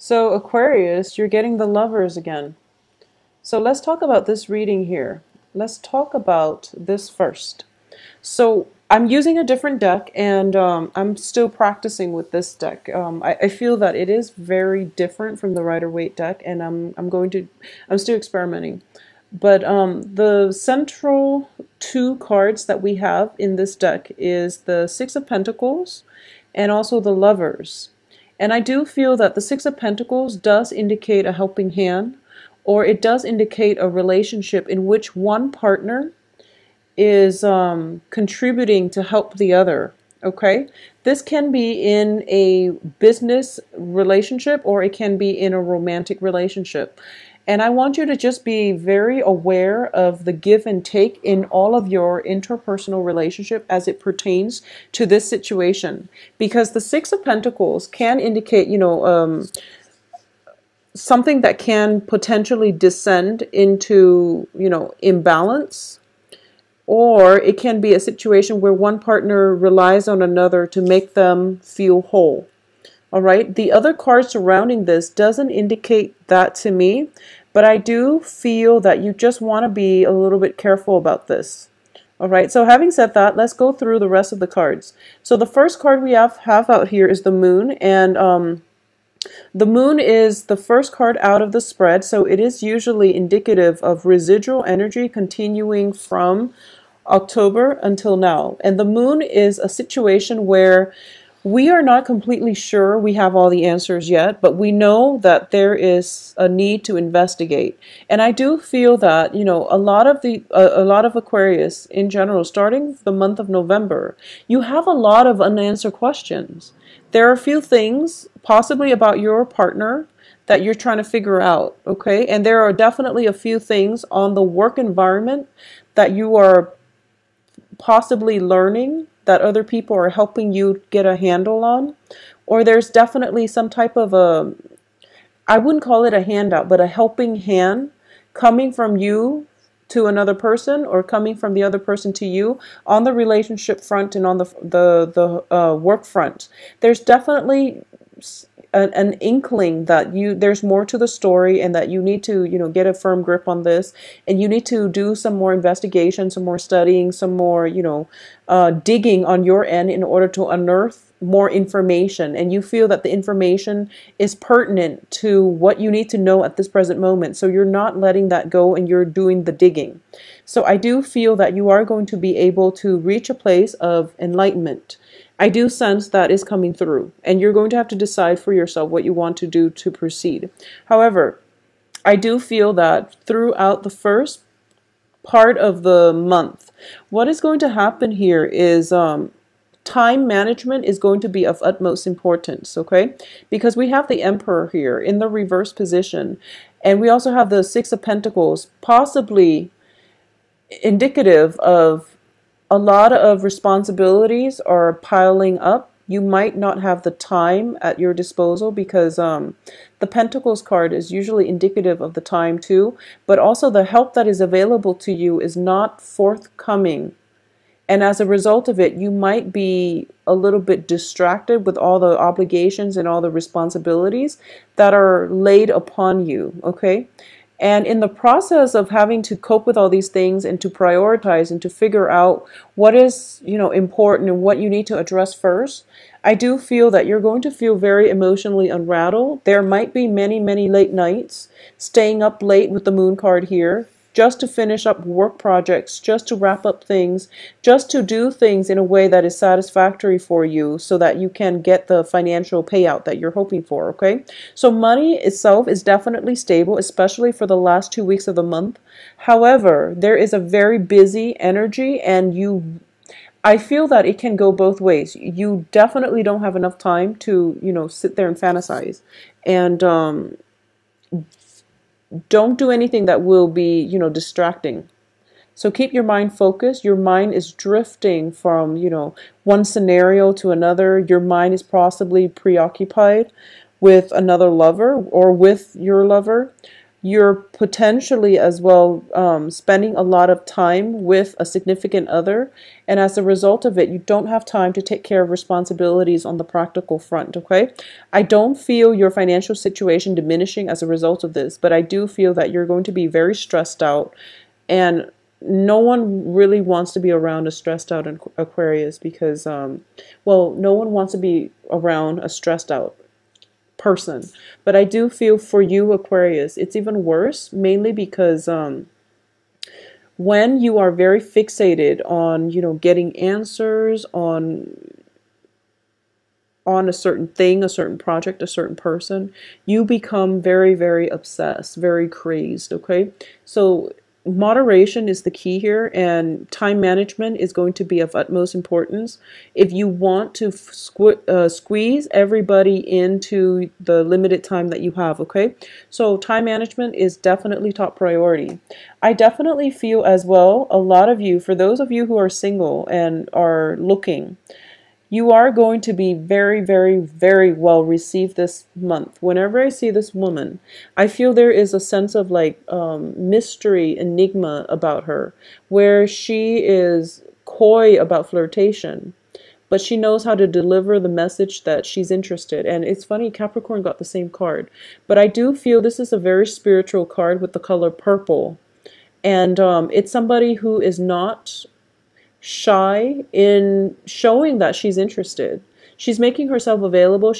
So Aquarius, you're getting the Lovers again. So let's talk about this reading here. Let's talk about this first. So I'm using a different deck, and I'm still practicing with this deck. I feel that it is very different from the Rider-Waite deck, and I'm still experimenting. But the central two cards that we have in this deck is the Six of Pentacles and also the Lovers. And I do feel that the Six of Pentacles does indicate a helping hand, or it does indicate a relationship in which one partner is contributing to help the other. Okay, this can be in a business relationship or it can be in a romantic relationship. And I want you to just be very aware of the give and take in all of your interpersonal relationship as it pertains to this situation. Because the Six of Pentacles can indicate, something that can potentially descend into, imbalance, or it can be a situation where one partner relies on another to make them feel whole. All right. The other card surrounding this doesn't indicate that to me, but I do feel that you just want to be a little bit careful about this. All right. So having said that, let's go through the rest of the cards. So the first card we have out here is the Moon, and the Moon is the first card out of the spread, so it is usually indicative of residual energy continuing from October until now. And the Moon is a situation where we are not completely sure we have all the answers yet, but we know that there is a need to investigate. And I do feel that, a lot of Aquarius in general, starting the month of November, you have a lot of unanswered questions. There are a few things possibly about your partner that you're trying to figure out, okay? And there are definitely a few things on the work environment that you are possibly learning that other people are helping you get a handle on. Or there's definitely some type of I wouldn't call it a handout, but a helping hand coming from you to another person, or coming from the other person to you on the relationship front and on the work front. There's definitely an inkling that there's more to the story, and that you need to get a firm grip on this, and you need to do some more investigation, some more studying, some more digging on your end in order to unearth more information. And you feel that the information is pertinent to what you need to know at this present moment, so you're not letting that go and you're doing the digging. So I do feel that you are going to be able to reach a place of enlightenment. I do sense that is coming through, and you're going to have to decide for yourself what you want to do to proceed. However, I do feel that throughout the first part of the month, what is going to happen here is time management is going to be of utmost importance, okay? Because we have the Emperor here in the reverse position, and we also have the Six of Pentacles, possibly indicative of a lot of responsibilities are piling up. You might not have the time at your disposal, because the Pentacles card is usually indicative of the time too, but also the help that is available to you is not forthcoming. And as a result of it, you might be a little bit distracted with all the obligations and all the responsibilities that are laid upon you, okay? And in the process of having to cope with all these things and to prioritize and to figure out what is, important and what you need to address first, I do feel that you're going to feel very emotionally unrattled. There might be many, many late nights, staying up late with the Moon card here, just to finish up work projects, just to wrap up things, just to do things in a way that is satisfactory for you, so that you can get the financial payout that you're hoping for, okay? So money itself is definitely stable, especially for the last 2 weeks of the month. However, there is a very busy energy, and I feel that it can go both ways. You definitely don't have enough time to, sit there and fantasize. And don't do anything that will be, distracting. So keep your mind focused. Your mind is drifting from, one scenario to another. Your mind is possibly preoccupied with another lover or with your lover. You're potentially as well spending a lot of time with a significant other, and as a result of it, you don't have time to take care of responsibilities on the practical front, okay? I don't feel your financial situation diminishing as a result of this, but I do feel that you're going to be very stressed out, and no one really wants to be around a stressed out Aquarius because, well, no one wants to be around a stressed out person. But I do feel for you, Aquarius, it's even worse, mainly because when you are very fixated on, getting answers on a certain thing, a certain project, a certain person, you become very, very obsessed, very crazed, okay? So moderation is the key here, and time management is going to be of utmost importance if you want to squeeze everybody into the limited time that you have, okay? So time management is definitely top priority. I definitely feel as well, a lot of you, for those of you who are single and are looking, you are going to be very, very, very well received this month. Whenever I see this woman, I feel there is a sense of like mystery, enigma about her, where she is coy about flirtation, but she knows how to deliver the message that she's interested. And it's funny, Capricorn got the same card, but I do feel this is a very spiritual card with the color purple. And it's somebody who is not shy in showing that she's interested. She's making herself available.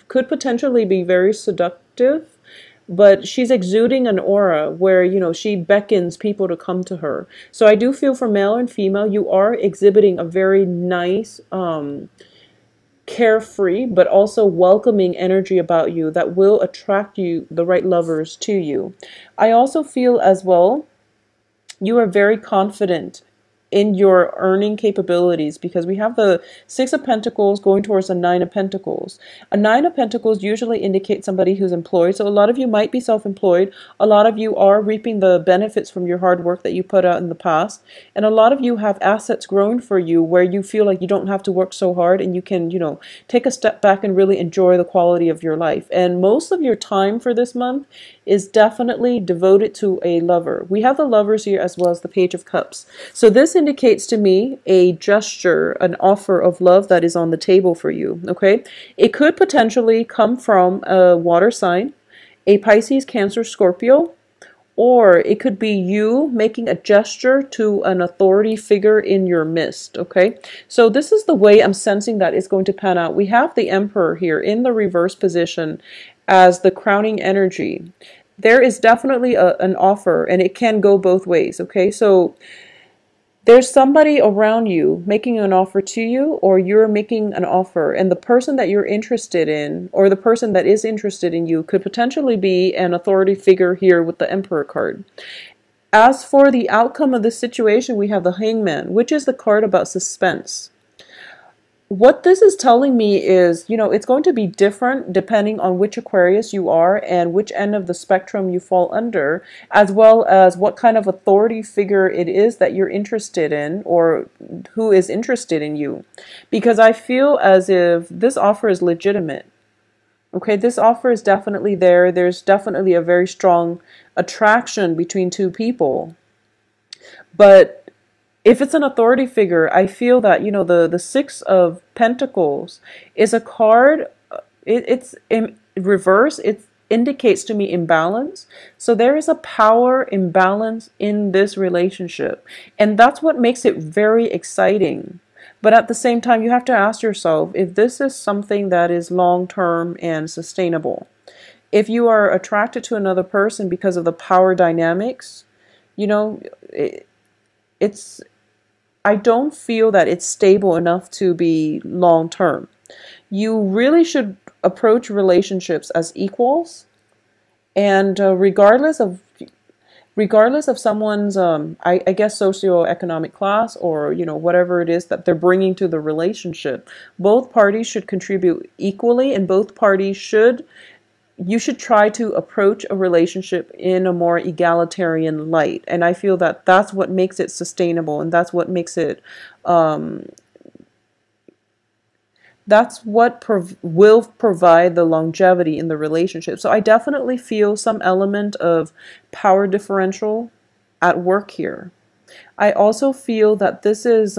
Could potentially be very seductive, but she's exuding an aura where, she beckons people to come to her. So I do feel for male and female, you are exhibiting a very nice, carefree, but also welcoming energy about you that will attract you, the right lovers to you. I also feel as well, you are very confident in your earning capabilities because we have the Six of Pentacles going towards the Nine of Pentacles. A Nine of Pentacles usually indicates somebody who's employed. So a lot of you might be self-employed. A lot of you are reaping the benefits from your hard work that you put out in the past. And a lot of you have assets growing for you where you feel like you don't have to work so hard and you can, take a step back and really enjoy the quality of your life. And most of your time for this month is definitely devoted to a lover. We have the lovers here as well as the Page of Cups. So this indicates to me a gesture, an offer of love that is on the table for you, okay? It could potentially come from a water sign, a Pisces, Cancer, Scorpio, or it could be you making a gesture to an authority figure in your midst, okay? So this is the way I'm sensing that it's going to pan out. We have the Emperor here in the reverse position as the crowning energy. There is definitely an offer, and it can go both ways, okay? So there's somebody around you making an offer to you, or you're making an offer, and the person that you're interested in, or the person that is interested in you, could potentially be an authority figure here with the Emperor card. As for the outcome of this situation, we have the Hangman, which is the card about suspense. What this is telling me is, it's going to be different depending on which Aquarius you are and which end of the spectrum you fall under, as well as what kind of authority figure it is that you're interested in or who is interested in you. Because I feel as if this offer is legitimate. Okay, this offer is definitely there. There's definitely a very strong attraction between two people. But if it's an authority figure, I feel that, the Six of Pentacles is a card, it's in reverse, it indicates to me imbalance. So there is a power imbalance in this relationship. And that's what makes it very exciting. But at the same time, you have to ask yourself if this is something that is long-term and sustainable. If you are attracted to another person because of the power dynamics, I don't feel that it's stable enough to be long term. You really should approach relationships as equals, and regardless of someone's I guess socioeconomic class, or whatever it is that they're bringing to the relationship, both parties should contribute equally, and you should try to approach a relationship in a more egalitarian light. And I feel that that's what makes it sustainable, and that's what makes it That's what will provide the longevity in the relationship. So I definitely feel some element of power differential at work here. I also feel that this is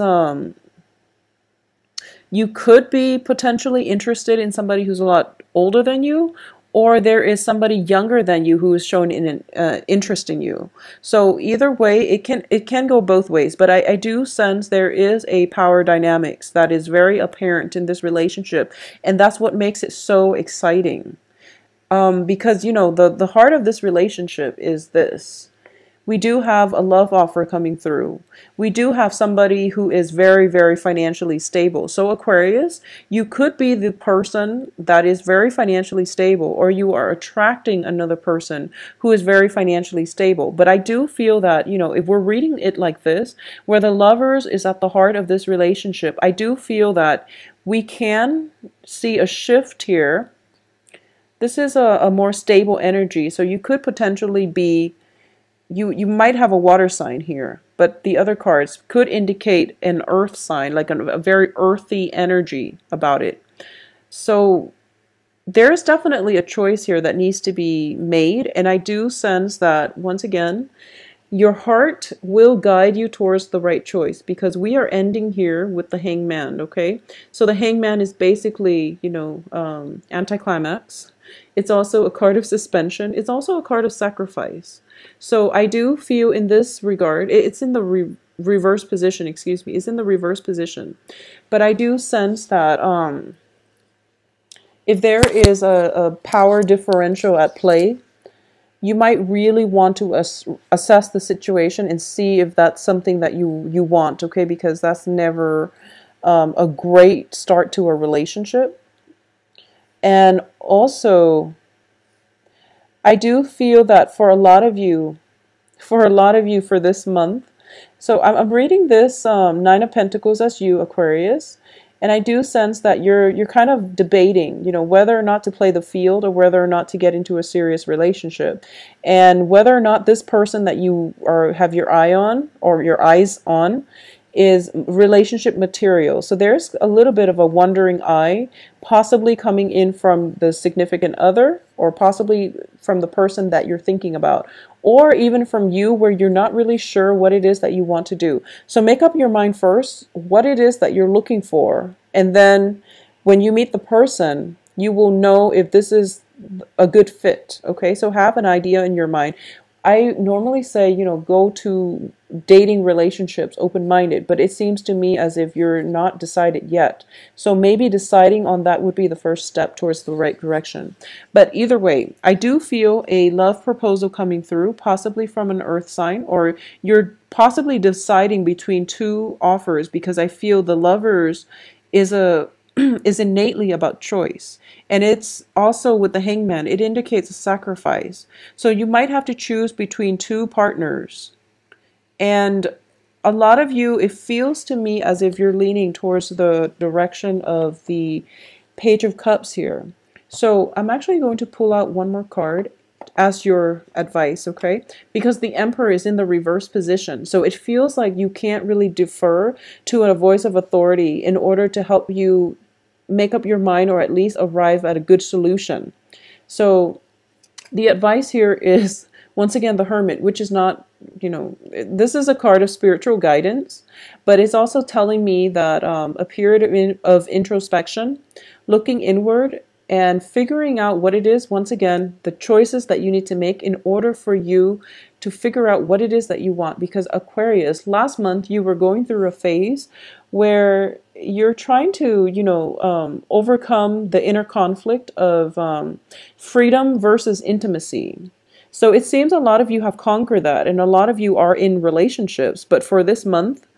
you could be potentially interested in somebody who's a lot older than you, or there is somebody younger than you who is showing an interest in you. So either way, it can go both ways. But I do sense there is a power dynamics that is very apparent in this relationship, and that's what makes it so exciting. Because the heart of this relationship is this. We do have a love offer coming through. We do have somebody who is very, very financially stable. So Aquarius, you could be the person that is very financially stable, or you are attracting another person who is very financially stable. But I do feel that, if we're reading it like this, where the lovers is at the heart of this relationship, I do feel that we can see a shift here. This is a more stable energy. So you could potentially be you might have a water sign here, but the other cards could indicate an earth sign, like a very earthy energy about it. So there's definitely a choice here that needs to be made, and I do sense that, once again, your heart will guide you towards the right choice, because we are ending here with the Hangman, okay? So the Hangman is basically, anticlimax. It's also a card of suspension. It's also a card of sacrifice. So I do feel in this regard, it's in the reverse position, excuse me, it's in the reverse position. But I do sense that if there is a power differential at play, you might really want to assess the situation and see if that's something that you want, okay? Because that's never a great start to a relationship. And also, I do feel that for a lot of you for this month, so I'm reading this Nine of Pentacles as you, Aquarius, and I do sense that you're kind of debating, whether or not to play the field or whether or not to get into a serious relationship, and whether or not this person that you have your eye on or your eyes on is relationship material. So there's a little bit of a wandering eye, possibly coming in from the significant other, or possibly from the person that you're thinking about, or even from you, where you're not really sure what it is that you want to do. So make up your mind first what it is that you're looking for, and then when you meet the person, you will know if this is a good fit. Okay, so have an idea in your mind. I normally say, go to dating relationships open-minded, but it seems to me as if you're not decided yet. So maybe deciding on that would be the first step towards the right direction. But either way, I do feel a love proposal coming through, possibly from an earth sign, or you're possibly deciding between two offers, because I feel the lovers is is innately about choice. And it's also with the Hangman, it indicates a sacrifice. So you might have to choose between two partners. And a lot of you, it feels to me as if you're leaning towards the direction of the Page of Cups here. So I'm actually going to pull out one more card as your advice, okay? Because the Emperor is in the reverse position. So it feels like you can't really defer to a voice of authority in order to help you make up your mind, or at least arrive at a good solution. So the advice here is, once again, the Hermit, which is not, this is a card of spiritual guidance, but it's also telling me that a period of introspection, looking inward, and figuring out what it is, once again, the choices that you need to make in order for you to figure out what it is that you want. Because Aquarius, last month you were going through a phase where you're trying to, overcome the inner conflict of freedom versus intimacy. So it seems a lot of you have conquered that, and a lot of you are in relationships. But for this month,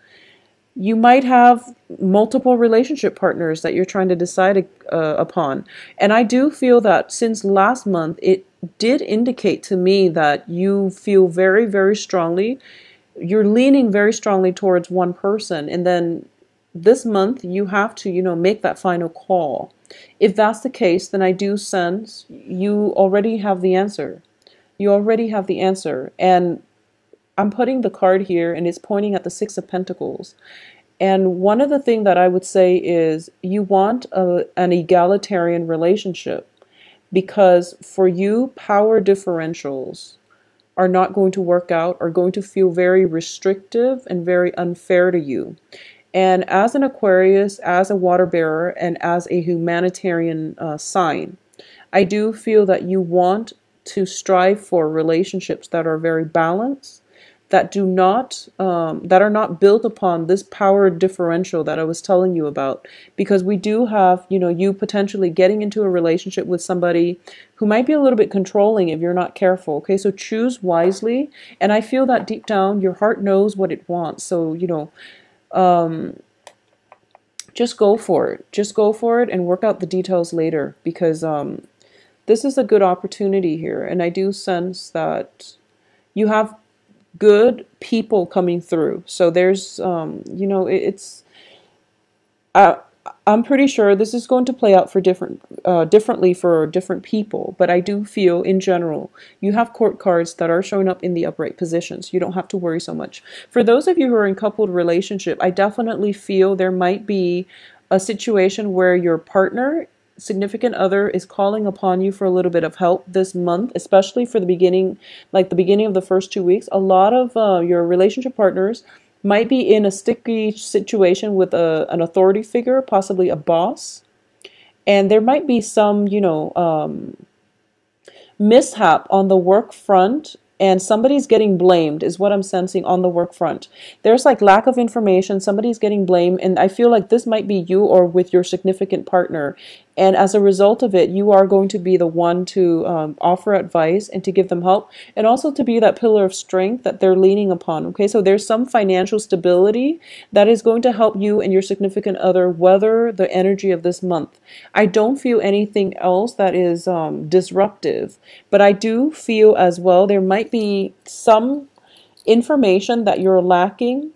you might have multiple relationship partners that you're trying to decide upon. And I do feel that since last month, it did indicate to me that you feel very, very strongly, you're leaning very strongly towards one person. And then this month, you have to, make that final call. If that's the case, then I do sense you already have the answer. You already have the answer. And I'm putting the card here, and it's pointing at the Six of Pentacles. And one of the things that I would say is you want an egalitarian relationship, because for you, power differentials are not going to work out, are going to feel very restrictive and very unfair to you. And as an Aquarius, as a water bearer, and as a humanitarian sign, I do feel that you want to strive for relationships that are very balanced, that do not that are not built upon this power differential that I was telling you about. Because we do have, you potentially getting into a relationship with somebody who might be a little bit controlling if you're not careful. Okay, so choose wisely. And I feel that deep down your heart knows what it wants. So just go for it. Just go for it and work out the details later, because this is a good opportunity here. And I do sense that you have good people coming through. So there's, it's, I'm pretty sure this is going to play out for differently for different people. But I do feel in general, you have court cards that are showing up in the upright positions. You don't have to worry so much. For those of you who are in coupled relationship, I definitely feel there might be a situation where your partner, significant other, is calling upon you for a little bit of help this month, especially for the beginning, like the beginning of the first 2 weeks. A lot of your relationship partners might be in a sticky situation with an authority figure, possibly a boss. And there might be some, mishap on the work front, and somebody's getting blamed is what I'm sensing on the work front. There's like lack of information, somebody's getting blamed, and I feel like this might be you or with your significant partner. And as a result of it, you are going to be the one to offer advice and to give them help, and also to be that pillar of strength that they're leaning upon. Okay, so there's some financial stability that is going to help you and your significant other weather the energy of this month. I don't feel anything else that is disruptive, but I do feel as well there might be some information that you're lacking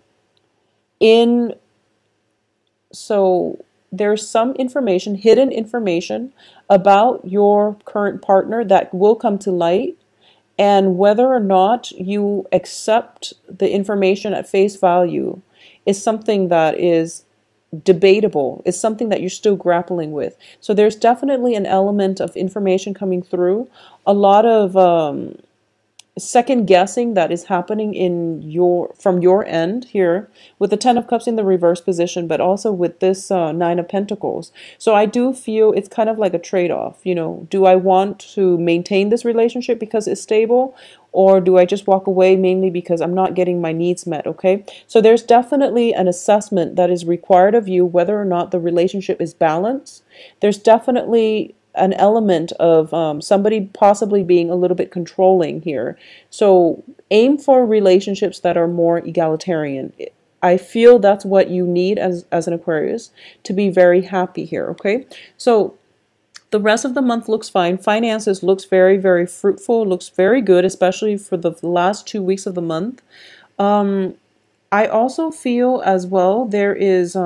in. So there's some information, hidden information about your current partner that will come to light. And whether or not you accept the information at face value is something that is debatable, is something that you're still grappling with. So there's definitely an element of information coming through, a lot of second guessing that is happening from your end here with the 10 of Cups in the reverse position, but also with this 9 of Pentacles. So I do feel it's kind of like a trade-off. Do I want to maintain this relationship because it's stable, or do I just walk away mainly because I'm not getting my needs met? Okay, so there's definitely an assessment that is required of you whether or not the relationship is balanced. There's definitely an element of somebody possibly being a little bit controlling here. So aim for relationships that are more egalitarian. I feel that's what you need as an Aquarius to be very happy here, okay? So the rest of the month looks fine. Finances looks very, very fruitful, looks very good, especially for the last 2 weeks of the month. I also feel as well there is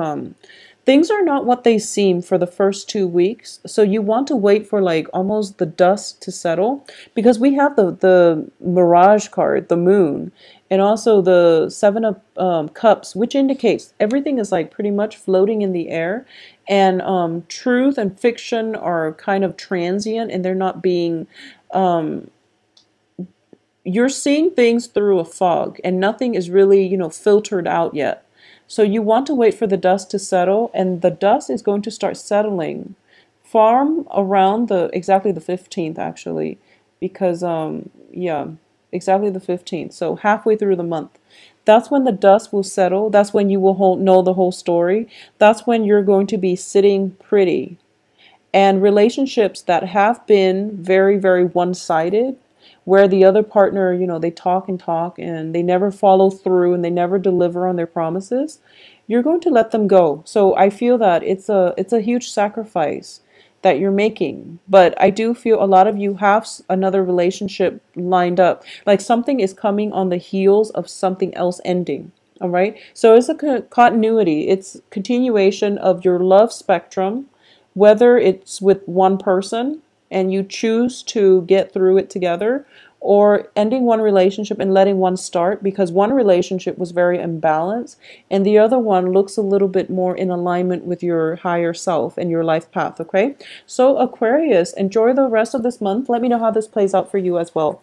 things are not what they seem for the first 2 weeks. So you want to wait for like almost the dust to settle, because we have the Mirage card, the Moon, and also the 7 of Cups, which indicates everything is like pretty much floating in the air. And truth and fiction are kind of transient, and they're not being you're seeing things through a fog, and nothing is really, filtered out yet. So you want to wait for the dust to settle, and the dust is going to start settling from around exactly the 15th, actually, because yeah, exactly the 15th. So halfway through the month. That's when the dust will settle. That's when you will know the whole story. That's when you're going to be sitting pretty. And relationships that have been very, very one-sided, where the other partner, they talk and they never follow through and they never deliver on their promises, you're going to let them go. So I feel that it's a huge sacrifice that you're making. But I do feel a lot of you have another relationship lined up. Like something is coming on the heels of something else ending. All right. So it's a continuity. It's continuation of your love spectrum, whether it's with one person and you choose to get through it together, or ending one relationship and letting one start because one relationship was very imbalanced and the other one looks a little bit more in alignment with your higher self and your life path. Okay, so Aquarius, enjoy the rest of this month. Let me know how this plays out for you as well.